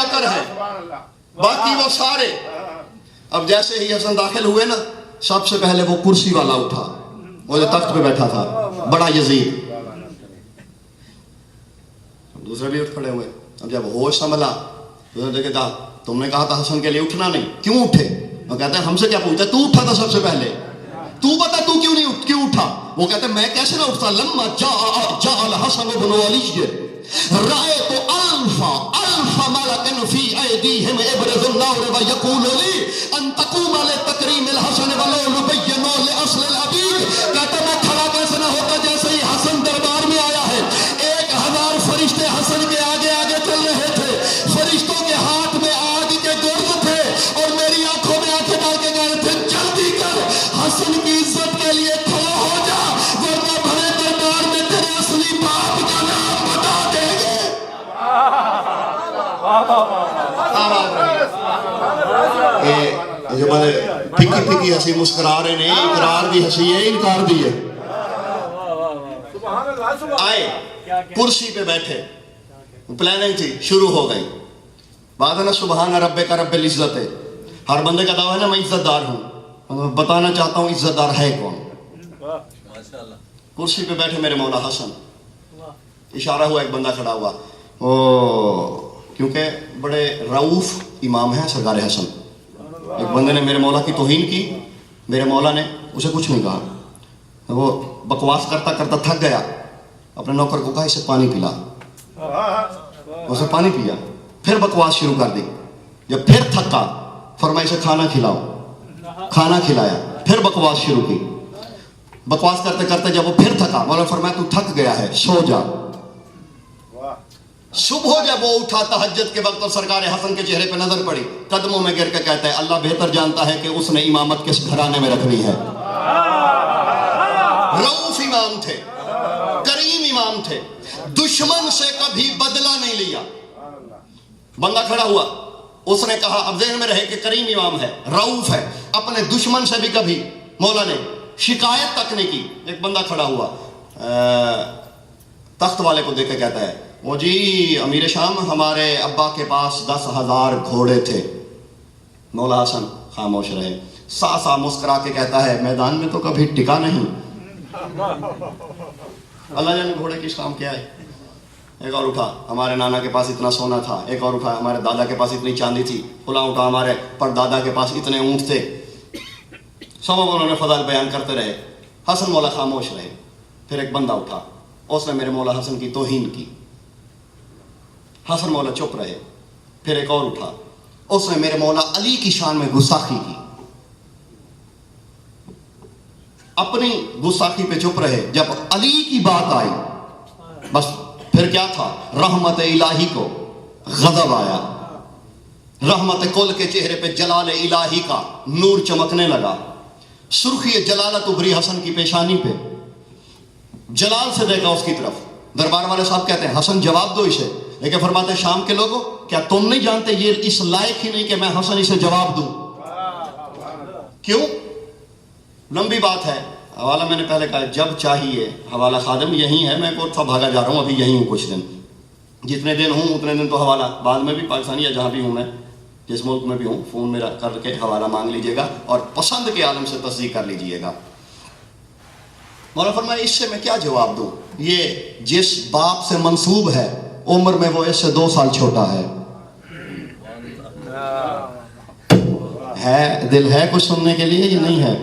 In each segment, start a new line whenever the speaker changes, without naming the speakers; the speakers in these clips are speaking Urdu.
نوکر ہیں، باقی وہ سارے. اب جیسے ہی حسن داخل ہوئے نا، سب سے پہلے وہ کرسی والا اٹھا، وہ جو تخت پہ بیٹھا تھا، بڑا یزید. دوسرے بھی اٹھ کھڑے ہوئے. اب جب ہوش سنبھلا تو نے کہا تم نے کہا تھا حسن کے لیے اٹھنا نہیں، کیوں اٹھے؟ وہ کہتے ہیں ہم سے کیا پوچھتا، تو اٹھا تھا سب سے پہلے، تو بتا تو کیوں اٹھا؟ وہ کہتے ہیں میں کیسے نہ اٹھتا. لما جاء الحسن بن علی رأيت ألف ملك في أيديهم إبرز النار ويقول لي أن تقوم لتكريم الحسن ولو لبين لأصل العبيد. کہتا میں کھڑا کیسے نہ ہوتا جیسے ہی حسن دربار میں آیا ہے. 1000 فرشتے حسن کے آگے آگے چل رہے تھے، فرشتوں کے ہاتھ میں آگ کے گرز تھے اور میری آنکھوں میں آنکھیں ڈال کے کہہ رہے تھے جلدی کر، حسن کی عزت کے لیے کھڑا ہو جا، ورنہ بڑے دربار میں تیرے اصلی باپ کا نام بتا دیں گے. یہ بڑے پھکی پھکی ہنسی مسکرا رہے ہیں، اقرار بھی ہنسی ہے، انکار بھی ہے. آئے کرسی پہ بیٹھے، پلاننگ تھی، شروع ہو گئی بات ہے نا. سبحان ربک رب العزت ہے. ہر بندے کا دعویٰ ہے نا میں عزت دار ہوں، بتانا چاہتا ہوں عزت دار ہے کون. کرسی پہ بیٹھے میرے مولا حسن. اشارہ ہوا، ایک بندہ کھڑا ہوا. کیونکہ بڑے رعوف امام ہیں سرکار حسن. ایک بندے نے میرے مولا کی توہین کی، میرے مولا نے اسے کچھ نہیں کہا. وہ بکواس کرتا کرتا تھک گیا، اپنے نوکر کو کہا اسے پانی پلا. اسے پانی پیا، پھر بکواس شروع کر دی. جب پھر تھکا فرمایا اسے کھانا کھلاؤ. کھانا کھلایا، پھر بکواس شروع کی. بکواس کرتے کرتے جب وہ پھر تھکا، مولا فرمایا تو تھک گیا ہے سو جا. صبح جب وہ اٹھا تہجد کے وقت اور سرکار حسن کے چہرے پہ نظر پڑی، قدموں میں گر کے کہتا ہے اللہ بہتر جانتا ہے کہ اس نے امامت کس گھرانے میں رکھنی ہے. رؤوف امام تھے، کریم امام تھے، دشمن سے کبھی بدلہ نہیں لیا. بندہ کھڑا ہوا، اس نے کہا، اب ذہن میں رہے کہ کریم امام ہے، رؤوف ہے، اپنے دشمن سے بھی کبھی مولا نے شکایت تک نہیں کی. ایک بندہ کھڑا ہوا، تخت والے کو دیکھ کے کہتا ہے وہ جی امیر شام ہمارے ابا کے پاس 10,000 گھوڑے تھے. مولا حسن خاموش رہے. سا مسکرا کے کہتا ہے میدان میں تو کبھی ٹکا نہیں. اللہ جانے گھوڑے کس کام کیا ہے. ایک اور اٹھا، ہمارے نانا کے پاس اتنا سونا تھا. ایک اور اٹھا، ہمارے دادا کے پاس اتنی چاندی تھی. فلاں اٹھا، ہمارے پردادا کے پاس اتنے اونٹ تھے. سب انہوں نے فضائل بیان کرتے رہے. حسن مولا خاموش رہے. پھر ایک بندہ اٹھا، اس نے میرے مولا حسن کی توہین کی. حسن مولا چپ رہے. پھر ایک اور اٹھا، اس نے میرے مولا علی کی شان میں گستاخی کی. اپنی گستاخی پہ چپ رہے. جب علی کی بات آئی بس پھر کیا تھا، رحمت الہی کو غضب آیا. رحمت کل کے چہرے پہ جلال الہی کا نور چمکنے لگا. سرخی جلالت ابری حسن کی پیشانی پہ. جلال سے دیکھا اس کی طرف. دربار والے صاحب کہتے ہیں حسن جواب دو اسے. لیکن فرماتے ہیں شام کے لوگوں کیا تم نہیں جانتے یہ اس لائق ہی نہیں کہ میں حسن اسے جواب دوں. کیوں؟ لمبی بات ہے. حوالہ میں نے پہلے کہا جب چاہیے. حوالہ خادم یہی ہے، میں کوٹھا بھاگا جا رہا ہوں، ابھی یہی ہوں کچھ دن. جتنے دن ہوں اتنے دن تو حوالہ بعد میں بھی پاکستانی یا جہاں بھی ہوں میں، جس ملک میں بھی ہوں، فون میرا کر کے حوالہ مانگ لیجئے گا اور پسند کے عالم سے تصدیق کر لیجئے گا. مولا فرمایا اس سے میں کیا جواب دوں. یہ جس باپ سے منسوب ہے عمر میں وہ اس سے 2 سال چھوٹا ہے. دل ہے کچھ سننے کے لیے یہ نہیں ہے.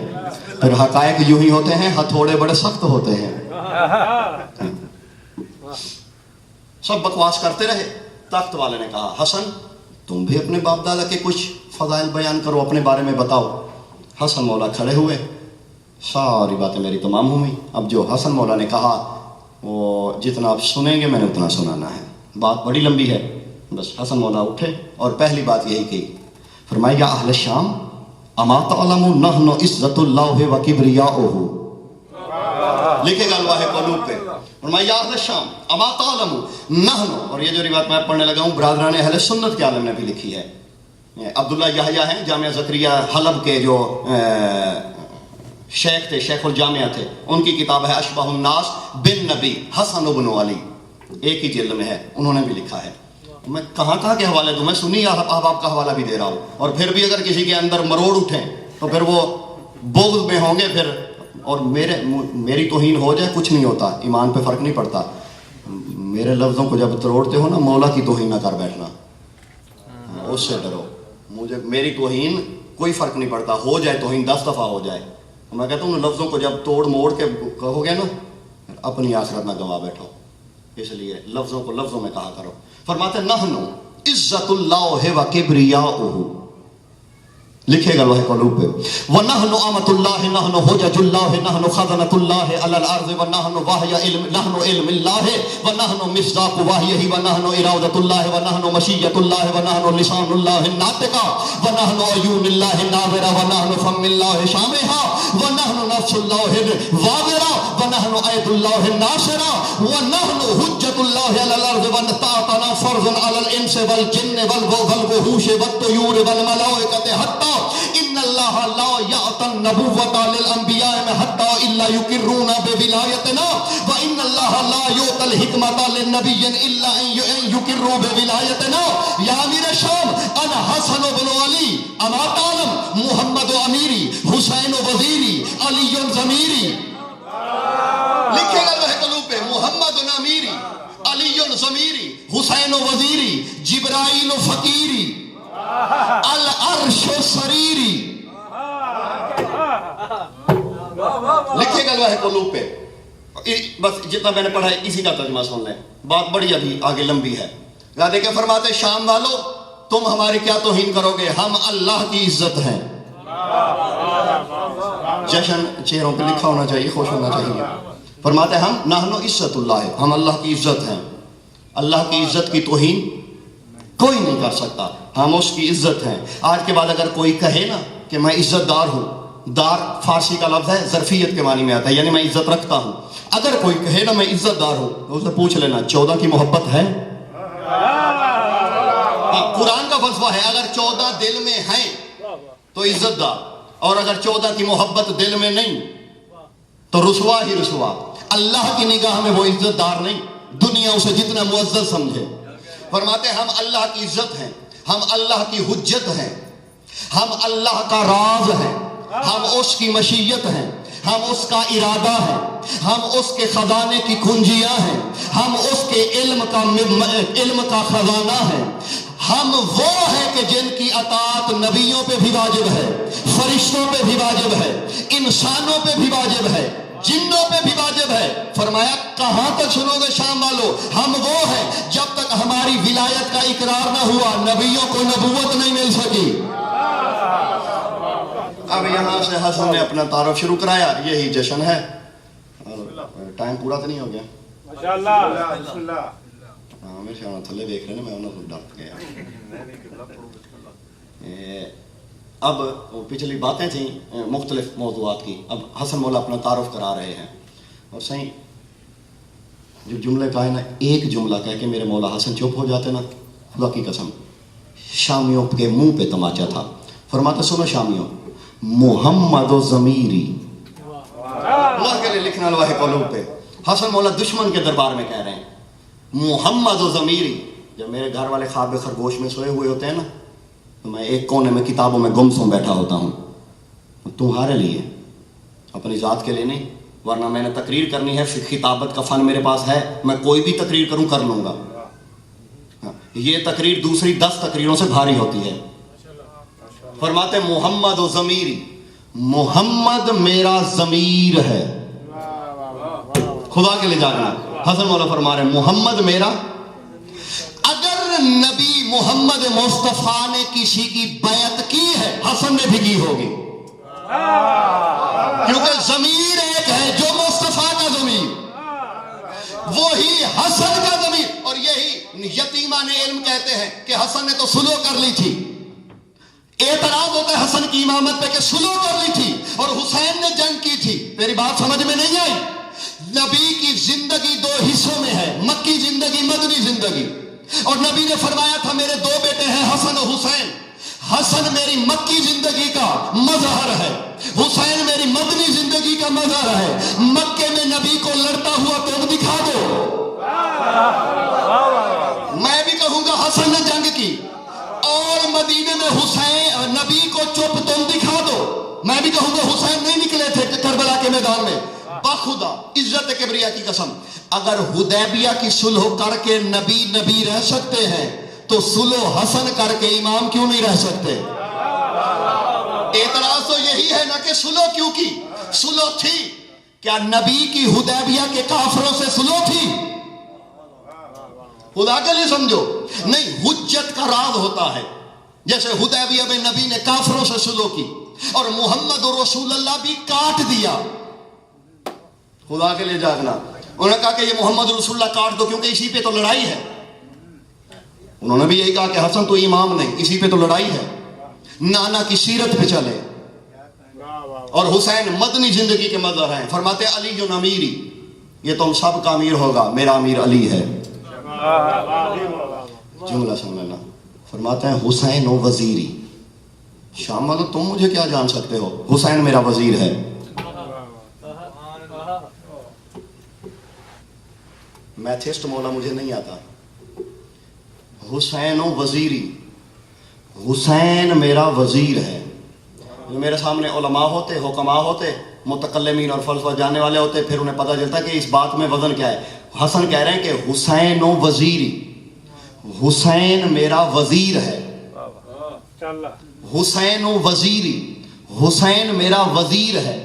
پھر حقائق یوں ہی ہوتے ہیں، ہتھوڑے بڑے سخت ہوتے ہیں. سب بکواس کرتے رہے. تخت والے نے کہا حسن تم بھی اپنے باپ دادا کے کچھ فضائل بیان کرو، اپنے بارے میں بتاؤ. حسن مولا کھڑے ہوئے. ساری باتیں میری تمام ہوئی. اب جو حسن مولا نے کہا وہ جتنا آپ سنیں گے میں نے اتنا سنانا ہے. بات بڑی لمبی ہے. بس حسن مولا اٹھے اور پہلی بات یہی کی. فرمایا یا اہل شام اما تعلموا نحن عزت اللہ و کبریاؤہ. لکھے گا الواح قلوب پہ. فرمایا یا اہل شام اما تعلموا نحن. اور یہ جو روایت میں پڑھنے لگا ہوں برادران اہل سنت کے عالم نے بھی لکھی ہے. عبداللہ یحییٰ ہیں جامعہ زکریہ حلب کے جو شیخ تھے، شیخ الجامعہ تھے، ان کی کتاب ہے اشبہ الناس بن نبی حسن بن علی. ایک ہی جلد میں ہے، انہوں نے بھی لکھا ہے. میں کہاں کے حوالے دوں؟ میں سنی احباب کا حوالہ بھی دے رہا ہوں. اور پھر بھی اگر کسی کے اندر مروڑ اٹھیں تو پھر وہ بغض میں ہوں گے پھر. اور میری توہین ہو جائے کچھ نہیں ہوتا, ایمان پہ فرق نہیں پڑتا. میرے لفظوں کو جب تروڑتے ہو نا, مولا کی توہین نہ کر بیٹھنا, اس سے ڈرو. مجھے میری توہین کوئی فرق نہیں پڑتا, ہو جائے توہین 10 دفعہ ہو جائے. میں کہتا ہوں لفظوں کو جب توڑ موڑ کے کہو گے نا, اپنی آخرت نہ گنوا بیٹھو. اس لیے لفظوں کو لفظوں میں کہا کرو. فرماتے نحنو عزت اللہ و کبریاؤہ, لکھے گا لوح قلوب پہ. وَنَحْنُ أَمَةُ اللَّهِ نَحْنُ حُجَجُ اللَّهِ نَحْنُ خَزَنَةُ اللَّهِ عَلَى الْأَرْضِ وَنَحْنُ عِلْمِ اللَّهِ وَنَحْنُ مِصْدَاقُ وَحْيِهِ وَنَحْنُ إِرَادَةُ اللَّهِ وَنَحْنُ مَشِيَّةُ اللَّهِ وَنَحْنُ لِسَانُ اللَّهِ النَّاطِقُ وَنَحْنُ عَيُونُ اللَّهِ النَّاظِرَةُ وَنَحْنُ فَمُّ اللَّهِ شَامِخُ وَنَحْنُ نَفْسُ اللَّهِ الْوَاغِرَةُ وَنَحْنُ أَيْدُ اللَّهِ النَّاصِرَةُ وَنَحْنُ حُجَّةُ اللَّهِ عَلَى الْأَرْضِ وَطَاعَتُنَا فَرْضٌ عَلَى الْإِنسِ وَالْجِنِّ وَالْوُحُوشِ وَالطُّيُورِ وَالْمَلَائِكَةِ حَتَّى إِنَّ اللَّهَ لَا يَعْطَى النُّبُوَّةَ لِلْأَنْبِيَاءِ حَتَّى إِلَّا يُقِرُّونَ بِوِلَايَتِنَا وَإِنَّ اللَّهَ لَا يُعْطَى الْحِكْمَةَ لِلنَّبِيِّ إِلَّا أَن يُقِرُّوا بِوِلَايَتِنَا. يا امیر شام انا حسن بن علی اما تعلم محمد امیری حسین وزیری علی ضمیری. لکھے گا لوح قلوب پہ محمد امیری علی ضمیری حسین وزیری جبرائیل فقیری العرش سریری. لکھے گا لوح قلوب پہ. بس جتنا میں نے پڑھا ہے اسی کا ترجمہ سن لیں, بات بڑی ابھی آگے لمبی ہے. دیکھیں فرماتے شام والو تم ہماری کیا توہین کرو گے, ہم اللہ کی عزت ہیں. جشن چہروں پہ لکھا ہونا چاہیے, خوش ہونا چاہیے. فرماتے ہم نحنو عزت اللہ, ہم اللہ کی عزت ہیں. اللہ کی عزت کی توہین کوئی نہیں کر سکتا, ہم اس کی عزت ہیں. آج کے بعد اگر کوئی کہے نا کہ میں عزت دار ہوں, دار فارسی کا لفظ ہے, ظرفیت کے معنی میں آتا ہے, یعنی میں عزت رکھتا ہوں. اگر کوئی کہے نا میں عزت دار ہوں تو اسے پوچھ لینا 14 کی محبت ہے. قرآن کا فلسفہ ہے, اگر 14 دل میں ہیں تو عزت دار, اور اگر 14 کی محبت دل میں نہیں تو رسوا ہی رسوا. اللہ کی نگاہ میں وہ عزت دار نہیں, دنیا اسے جتنا معزز سمجھے. فرماتے ہم اللہ کی عزت ہیں, ہم اللہ کی حجت ہیں, ہم اللہ کا راز ہیں, ہم اس کی مشیت ہیں, ہم اس کا ارادہ ہیں, ہم اس کے خزانے کی کنجیاں ہیں, ہم اس کے علم کا خزانہ ہیں. ہم وہ ہیں کہ جن کی اطاعت نبیوں پہ بھی واجب ہے, فرشتوں پہ بھی واجب ہے, انسانوں پہ بھی واجب ہے, جنوں پہ بھی واجب ہے. فرمایا کہاں تک سنو گے شام والو, ہم وہ ہیں جب تک ہماری ولایت کا اقرار نہ ہوا نبیوں کو نبوت نہیں مل سکی. اب یہاں سے حسن نے اپنا تعارف شروع کرایا, یہی جشن ہے. ٹائم پورا تو نہیں ہو گیا؟ ماشاءاللہ. ہاں میرے خیال تھلے دیکھ رہے ہیں, میں انہوں کو ڈرت گیا. اب پچھلی باتیں تھیں مختلف موضوعات کی, اب حسن مولا اپنا تعارف کرا رہے ہیں. اور صحیح جو جملے کہے نا, ایک جملہ کہہ کے میرے مولا حسن چپ ہو جاتے نا, خدا کی قسم شامیوں کے منہ پہ تماچا تھا. فرماتے سنو شامیوں, محمد و ضمیری, اللہ کے لیے لکھنا لوح قلوب پہ. حسن مولا دشمن کے دربار میں کہہ رہے ہیں محمد و ضمیری. جب میرے گھر والے خواب خرگوش میں سوئے ہوئے ہوتے ہیں نا, تو میں ایک کونے میں کتابوں میں گم سم بیٹھا ہوتا ہوں, تمہارے لیے, اپنی ذات کے لیے نہیں. ورنہ میں نے تقریر کرنی ہے, خطابت کا فن میرے پاس ہے, میں کوئی بھی تقریر کروں کر لوں گا. یہ تقریر دوسری 10 تقریروں سے بھاری ہوتی ہے. فرماتے محمد و ضمیری, محمد میرا ضمیر ہے. خدا کے لیے جاگنا. حسن مولا فرما رہے ہیں محمد میرا. اگر نبی محمد مصطفیٰ نے کسی کی بیعت کی ہے, حسن نے بھی کی ہوگی, کیونکہ ضمیر ایک ہے جو مصطفیٰ کا ضمیر, وہی حسن کا ضمیر. اور یہی یتیمان علم کہتے ہیں کہ حسن نے تو سلو کر لی تھی. اعتراض ہوتا ہے حسن کی امامت پہ کہ سلو کر لی تھی اور حسین نے جنگ کی تھی. میری بات سمجھ میں نہیں آئی؟ نبی کی زندگی 2 حصوں میں ہے, مکی زندگی, مدنی زندگی. اور نبی نے فرمایا تھا میرے 2 بیٹے ہیں حسن و حسین. حسن میری مکی زندگی کا مظہر ہے, حسین میری مدنی زندگی کا مظہر ہے. مکے میں نبی کو لڑتا ہوا تو دکھا دو, میں بھی کہوں گا حسن حسین نبی کو چپ تم دکھا دو، میں بھی کہوں گا حسین نہیں نکلے تھے کربلا کے میدان میں، بخدا عزت کبریا کی قسم، اگر حدیبیہ کی صلح کر کے نبی رہ سکتے ہیں تو صلح حسن کر کے امام کیوں نہیں رہ سکتے؟ اعتراض تو یہی ہے نا کہ صلح کیوں کی؟ صلح تھی، کیا نبی کی حدیبیہ کے کافروں سے صلح تھی؟ خدا کے لیے سمجھو، نہیں، حجت کا راز ہوتا ہے، جیسے حدیبیہ میں نبی نے کافروں سے صلح کی اور محمد رسول اللہ بھی کاٹ دیا۔ خدا کے لیے جاگنا، انہوں نے کہا کہ یہ محمد رسول اللہ کاٹ دو کیونکہ اسی پہ تو لڑائی ہے۔ انہوں نے بھی یہی کہا کہ حسن تو امام نہیں، اسی پہ تو لڑائی ہے، نانا کی سیرت پہ چلے۔ اور حسین مدنی زندگی کے مظہر ہیں، فرماتے علی جو امیری، یہ تم سب کا امیر ہوگا، میرا امیر علی ہے۔ جملہ سمجھنا، فرماتے ہیں حسین و وزیری، شام والو تم مجھے کیا جان سکتے ہو، حسین میرا وزیر ہے۔ میتھسٹ مولا مجھے نہیں آتا، حسین و وزیری، حسین میرا وزیر ہے۔ میرے سامنے علماء ہوتے، حکماء ہوتے، متکلمین اور فلسفہ جاننے والے ہوتے، پھر انہیں پتہ چلتا کہ اس بات میں وزن کیا ہے۔ حسن کہہ رہے ہیں کہ حسین و وزیری، حسین میرا وزیر ہے، حسین و وزیری، حسین میرا وزیر ہے،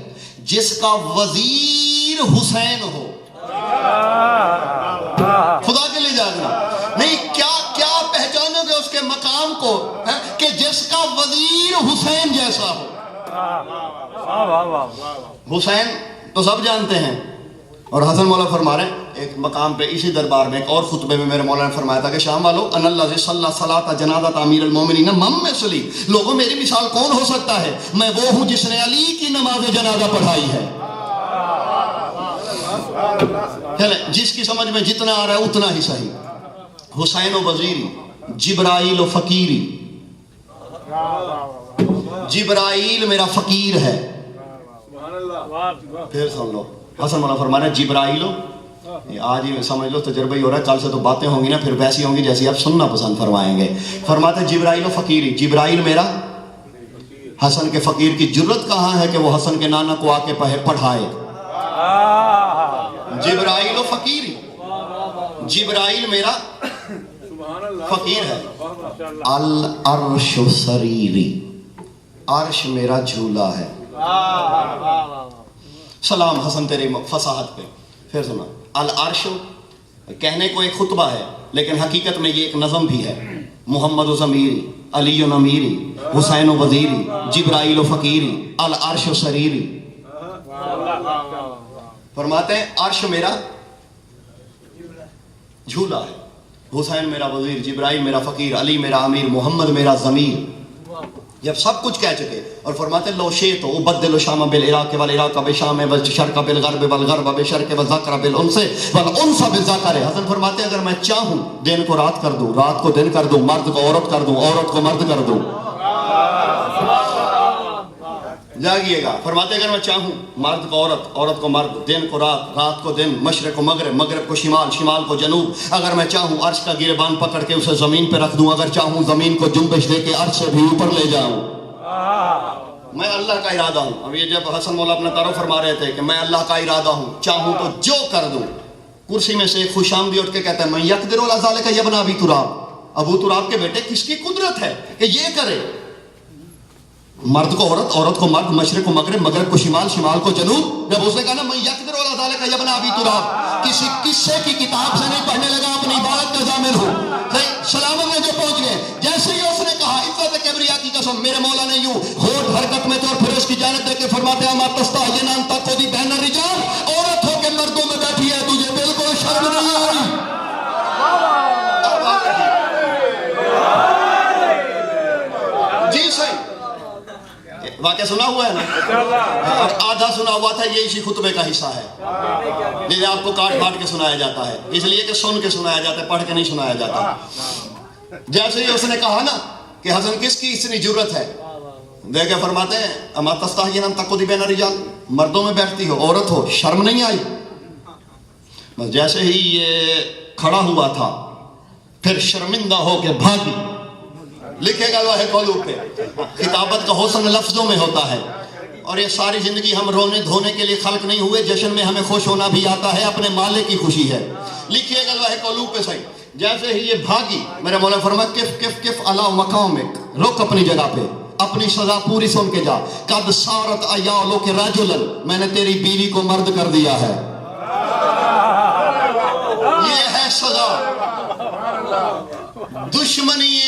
جس کا وزیر حسین ہو۔ خدا کے لیے جاگنا، نہیں کیا پہچانو گے اس کے مقام کو کہ جس کا وزیر حسین جیسا ہو۔ حسین تو سب جانتے ہیں، اور حسن مولا فرما رہے ہیں ایک مقام پہ اسی دربار میں ایک اور خطبے میں میرے مولا نے فرمایا تھا کہ شام والو ان اللہ صلی صلاۃ جنازہ امیر المومنین مم صلی، لوگوں میری مثال کون ہو سکتا ہے، میں وہ ہوں جس نے علی کی نماز جنازہ پڑھائی ہے۔ جس کی سمجھ میں جتنا آ رہا ہے اتنا ہی صحیح۔ حسین و وزیری، جبرائیل و فقیری، جبرائیل میرا فقیر ہے۔ پھر سن لو، حسن مولا فرما رہے ہیں جبرائیل، آج ہی سمجھ لو تجربہ ہی ہو رہا ہے، کل سے تو باتیں ہوں گی نا، پھر ویسی ہوں گی جیسی آپ سننا پسند فرمائیں گے۔ فرماتے ہیں جبرائیل و فقیری، جبرائیل میرا، حسن کے فقیر کی جرت کہاں ہے کہ وہ حسن کے نانا کو آ کے پڑھائے۔ جبرائیل و فقیری، جبرائیل میرا فقیر ہے۔ العرش سریری، عرش میرا جھولا ہے۔ سلام حسن تیری فصاحت پہ۔ پھر سنا، العرش کہنے کو ایک خطبہ ہے لیکن حقیقت میں یہ ایک نظم بھی ہے۔ محمد و ضمیری، علی و امیری، حسین و وزیری، جبرائیل و فقیری، العرش سریری۔ فرماتے ہیں عرش میرا جھولا ہے، حسین میرا وزیر، جبرائیل میرا فقیر، علی میرا امیر، محمد میرا ضمیر۔ جب سب کچھ کہہ چکے اور فرماتے لو شئت ابدل شام بالعراق والعراق بشام والشرق بالغرب والغرب بشرق والذکر بالانس والانس بالذکر۔ حسن فرماتے اگر میں چاہوں دن کو رات کر دوں، رات کو دن کر دوں، مرد کو عورت کر دوں، عورت کو مرد کر دوں۔ جاگیے گا، فرماتے اگر میں چاہوں مرد کو عورت، عورت کو مرد، دن کو رات، رات کو دن، مشرق کو مغرب، مغرب کو شمال، شمال کو جنوب۔ اگر میں چاہوں عرش کا گریبان پکڑ کے اسے زمین پہ رکھ دوں، اگر چاہوں زمین کو جنبش دے کے عرش سے بھی اوپر لے جاؤں۔ میں اللہ کا ارادہ ہوں۔ اب یہ جب حسن مولا اپنا تعارف فرما رہے تھے کہ میں اللہ کا ارادہ ہوں، چاہوں تو جو کر دوں۔ کرسی میں سے ایک خوش آمدی اٹھ کے کہتا ہے میں یقدر علی ذالک یا ابن ابی تراب، ابو تراب کے بیٹے کس کی قدرت ہے کہ یہ کرے؟ مرد کو عورت، عورت کو مرد، مشرق کو مغرب، مغرب کو شمال، شمال کو جنوب۔ جب اس نے کہا نا میں یقدر علی ذالک یا ابن ابی تراب، کسی قصے کی کتاب سے نہیں پڑھنے لگا، اپنی عبادت کا ضامن ہوں۔ سلامت میں جو پہنچ گئے، جیسے ہی اس نے کہا عزت کبریا کی قسم، میرے مولا نے یوں ہونٹ حرکت میں تھے اور پھر اس کی جانب دے کے فرماتے ہیں اما تستحیین ان تقعدی بین الرجال، عورت ہو کے مردوں میں بیٹھی ہے، تجھے بالکل شرم نہیں آئی؟ جی صحیح واقعہ سنا ہوا ہے نا، آدھا سنا ہوا تھا، یہ اسی خطبے کا حصہ ہے جسے آپ کو کاٹ پاٹ کے سنایا جاتا ہے، اس لیے کہ سن کے سنایا جاتا ہے، پڑھ کے نہیں سنایا جاتا۔ جیسے ہی اس نے کہا نا کہ حسن کس کی اتنی جرت ہے، دیکھے فرماتے ہیں اما تستحیین ان تقعدی بین الرجال، مردوں میں بیٹھتی ہو، عورت ہو، شرم نہیں آئی؟ بس جیسے ہی یہ کھڑا ہوا تھا پھر شرمندہ ہو کے بھاگی۔ لکھے گا لوح قلوب پہ. خطابت کا حسن لفظوں میں ہوتا ہے. اور یہ ساری زندگی ہم رونے دھونے کے لیے خلق نہیں ہوئے, جشن میں ہمیں خوش ہونا بھی آتا ہے, اپنے مالک کی خوشی ہے. لکھیے گا لوح قلوب پہ صحیح. جیسے ہی یہ بھاگی, میرے مولا فرمایا کف کف کف علی مقامک, رک اپنی جگہ پہ, اپنی سزا پوری سن کے جا. قد صارت عیالک رجلا, میں نے تیری بیوی کو مرد کر دیا ہے. یہ ہے سزا. دشمنی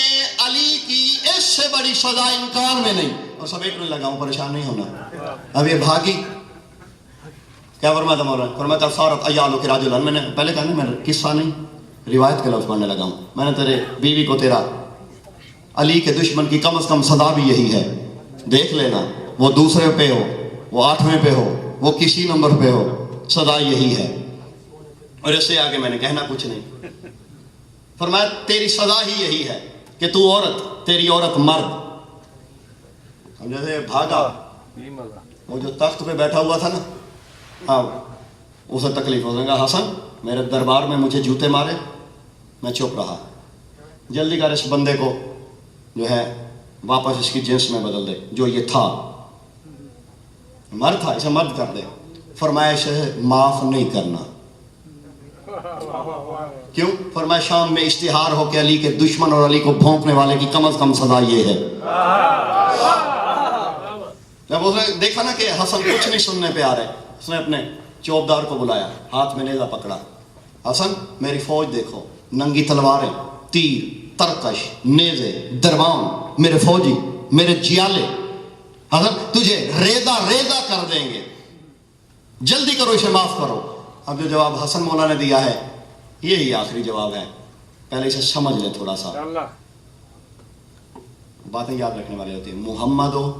علی کی اس سے بڑی سزا انکار میں نہیں. اور سمیٹنے لگا ہوں, پریشان نہیں ہونا. اب یہ بھاگی, کیا فرمایا تھا مولانا؟ فرمایا تھا صارت عیالک رجلا, میں نے پہلے کہا نا, میں قصہ نہیں روایت کے لفظ پڑھنے لگا ہوں. میں نے تیرے بیوی کو تیرا علی کے دشمن کی کم از کم سزا بھی یہی ہے, دیکھ لینا. وہ دوسرے پہ ہو, وہ 8ویں پہ ہو, وہ کسی نمبر پہ ہو, سزا یہی ہے. اور اس سے آگے میں نے کہنا کچھ نہیں. فرمایا تیری سزا ہی یہی ہے کہ تو عورت, تیری عورت مرد. جیسے بھاگا, وہ جو تخت پہ بیٹھا ہوا تھا نا, ہاں, اسے تکلیف ہو جائے گا. حسن میرے دربار میں مجھے جوتے مارے, میں چپ رہا. جلدی کر اس بندے کو جو ہے واپس اس کی جنس میں بدل دے, جو یہ تھا مرد تھا, اسے مرد کر دے. فرمایا اسے معاف نہیں کرنا. کیوں؟ فرمایا شام میں اشتہار ہو کہ علی کے دشمن اور علی کو بھونکنے والے کی کم از کم سزا یہ ہے. جب اس نے دیکھا نا کہ حسن کچھ نہیں سننے پہ آ رہے, اس نے اپنے چوبدار کو بلایا, ہاتھ میں نیزہ پکڑا. حسن میری فوج دیکھو, ننگی تلواریں, تیر, ترکش, نیزے, دربان, میرے فوجی, میرے جیالے. حسن تجھے ریزہ ریزہ کر دیں گے, جلدی کرو, اسے معاف کرو. اب جو جواب حسن مولا نے دیا ہے یہی آخری جواب ہے. پہلے اسے سمجھ لیں تھوڑا سا, باتیں یاد رکھنے والی ہوتی ہیں. محمد و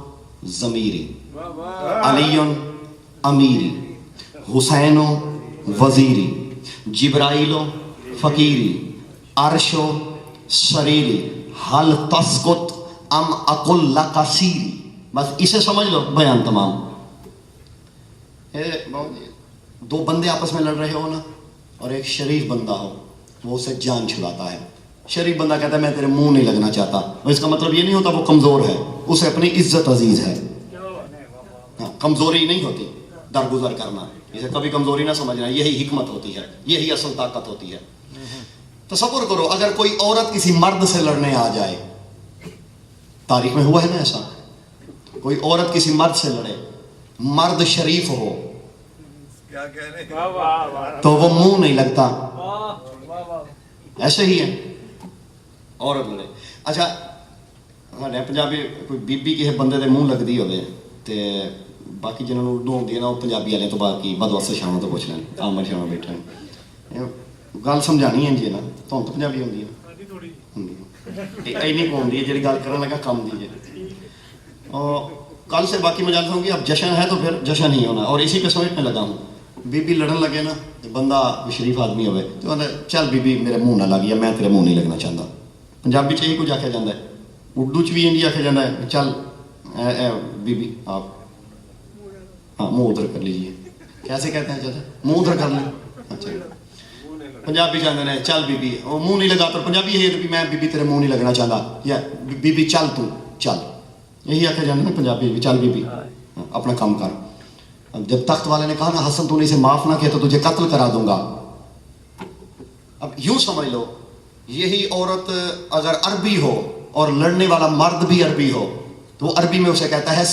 ضمیری, علی امیری, حسین و وزیری, جبرائیل و فقیری, عرش و سریری, حل تسکت ام اقل لک سیری. بس اسے سمجھ لو, بیان تمام. دو بندے آپس میں لڑ رہے ہو نا, اور ایک شریف بندہ ہو, وہ اسے جان چھڑاتا ہے. شریف بندہ کہتا ہے میں تیرے منہ نہیں لگنا چاہتا. اور اس کا مطلب یہ نہیں ہوتا وہ کمزور ہے, اسے اپنی عزت عزیز ہے. ہاں, کمزوری نہیں ہوتی درگزر کرنا, اسے کبھی کمزوری نہ سمجھنا. یہی حکمت ہوتی ہے, یہی اصل طاقت ہوتی ہے. تصور کرو اگر کوئی عورت کسی مرد سے لڑنے آ جائے, تاریخ میں ہوا ہے نا ایسا, کوئی عورت کسی مرد سے لڑے, مرد شریف ہو تو وہ منہ نہیں لگتا. ایسے ہی ہے, عورت لڑے. اچھا ہمارے پنجابی کوئی بی کسی بندے دے منہ لگتی ہوئے تے باقی جنہوں نے اردو ہوتی ہے نا, وہ پنجابی والے تو باقی بدواسے شاموں تو پوچھ لیں, آمر شاموں بیٹھے ہیں. گل سمجھانی ہے جی نا, تو پنجابی ہوتی ہے, اینی کو ہوتی ہے جی گل کرنے لگا کم دی جی. اور کل سے باقی مجالس ہوں گی. اب جشن ہے تو پھر جشن ہی ہونا. اور اسی پہ سمیٹنے لگا ہوں. بی لڑن لگے نا, بندہ شریف آدمی ہوئے تو کہتا چل بی میں منہ نہ لگ, یا میں تیرے منہ نہیں لگنا چاہتا. پنجابی چ یہی کچھ آخیا جاتا ہے, اردو چ بھی انجی آخیا جاتا ہے, چل بی آپ ہاں منہ ادھر کر لیجیے. کیسے کہتے ہیں؟ چل منہ ادھر کر لیں. اچھا پنجابی چاہتے ہیں چل بی وہ منہ نہیں لگا, پر پنجابی یہی ہے میں بی تیرے منہ نہیں لگنا چاہتا, یا بی چل تو چل, یہی آخیا جاتا ہے نا پنجابی بھی, چل بی اپنا کام کر. اب جب تخت والے نے کہا نا حسن تو نے اسے معاف نہ کیا تو تجھے قتل کرا دوں گا. اب یوں سمجھ لو, یہی عورت اگر عربی ہو اور لڑنے والا مرد بھی عربی ہو تو وہ عربی میں اسے کہتا ہے